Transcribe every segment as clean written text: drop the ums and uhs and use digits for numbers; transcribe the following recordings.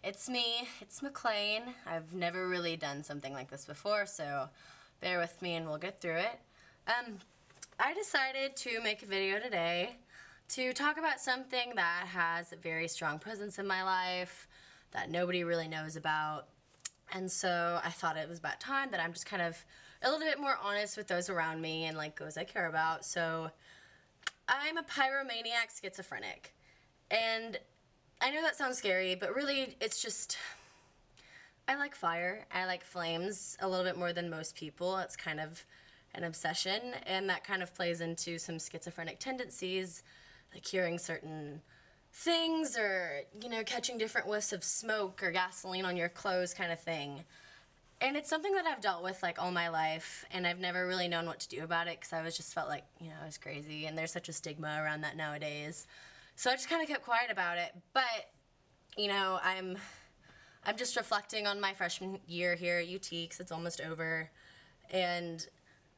It's me, it's McLean. I've never really done something like this before, so bear with me and we'll get through it. I decided to make a video today to talk about something that has a very strong presence in my life that nobody really knows about. And so I thought it was about time that I'm just kind of a little bit more honest with those around me and like those I care about. So I'm a pyromaniac schizophrenic. And I know that sounds scary, but really it's just, I like fire. I like flames a little bit more than most people. It's kind of an obsession, and that kind of plays into some schizophrenic tendencies, like hearing certain things or, you know, catching different whiffs of smoke or gasoline on your clothes kind of thing. And it's something that I've dealt with like all my life, and I've never really known what to do about it because I just felt like, you know, I was crazy, and there's such a stigma around that nowadays. So I just kind of kept quiet about it. But, you know, I'm just reflecting on my freshman year here at UT because it's almost over, and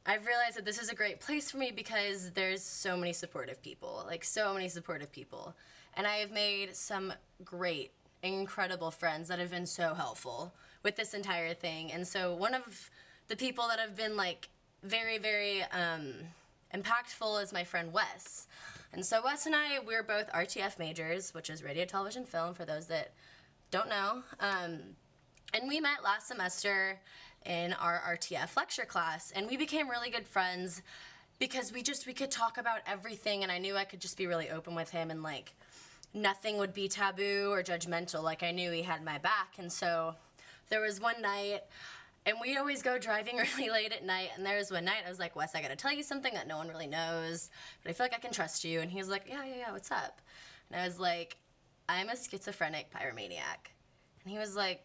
I've realized that this is a great place for me because there's so many supportive people, like so many supportive people. And I have made some great, incredible friends that have been so helpful with this entire thing. And so one of the people that have been like very, very impactful is my friend Wes. And so Wes and I, we're both RTF majors, which is radio, television, film, for those that don't know. And we met last semester in our RTF lecture class, and we became really good friends because we could talk about everything, and I knew I could just be really open with him, and like nothing would be taboo or judgmental. Like I knew he had my back. And so there was one night, and we'd always go driving really late at night, and there was one night I was like, Wes, I gotta tell you something that no one really knows, but I feel like I can trust you. And he was like, yeah, what's up? And I was like, I'm a schizophrenic pyromaniac. And he was like,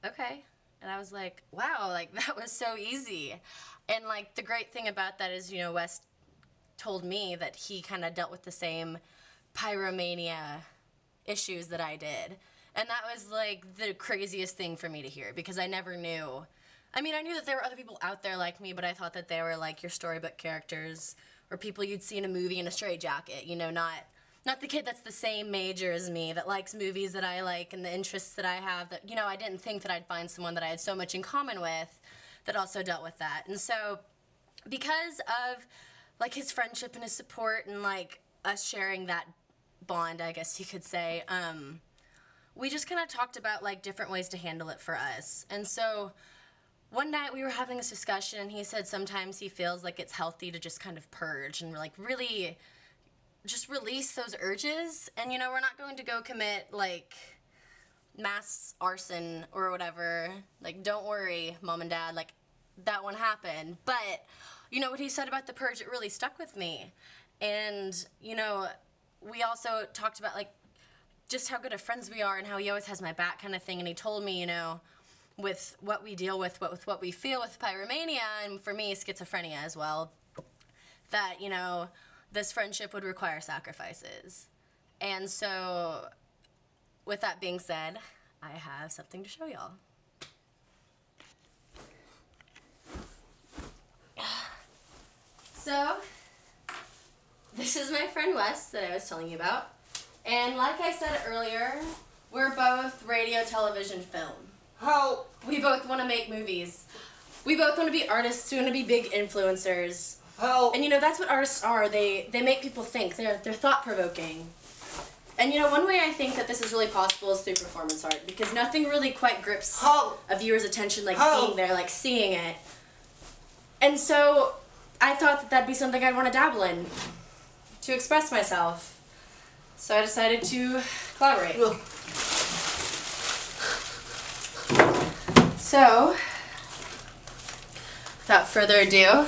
okay. And I was like, wow, like that was so easy. And like the great thing about that is, you know, Wes told me that he kind of dealt with the same pyromania issues that I did. And that was like the craziest thing for me to hear because I never knew. I mean, I knew that there were other people out there like me, but I thought that they were like your storybook characters or people you'd see in a movie in a straitjacket, you know, not the kid that's the same major as me, that likes movies that I like and the interests that I have, that, you know, I didn't think that I'd find someone that I had so much in common with that also dealt with that. And so because of like his friendship and his support and like us sharing that bond, I guess you could say, we just kind of talked about like different ways to handle it for us. And so one night we were having this discussion, and he said sometimes he feels like it's healthy to just kind of purge and like really just release those urges. And, you know, we're not going to go commit like mass arson or whatever. Like, don't worry, Mom and Dad, like that won't happen. But, you know, what he said about the purge, it really stuck with me. And, you know, we also talked about like just how good of friends we are and how he always has my back kind of thing. And he told me, you know, with what we deal with what we feel with pyromania, and for me, schizophrenia as well, that, you know, this friendship would require sacrifices. And so, with that being said, I have something to show y'all. So, this is my friend Wes that I was telling you about. And like I said earlier, we're both radio, television, film. Help! We both want to make movies. We both want to be artists. We want to be big influencers. Help! And you know, that's what artists are. They make people think. They're thought-provoking. And you know, one way I think that this is really possible is through performance art, because nothing really quite grips a viewer's attention like being there, like seeing it. And so I thought that that'd be something I'd want to dabble in to express myself. So I decided to collaborate. So, without further ado,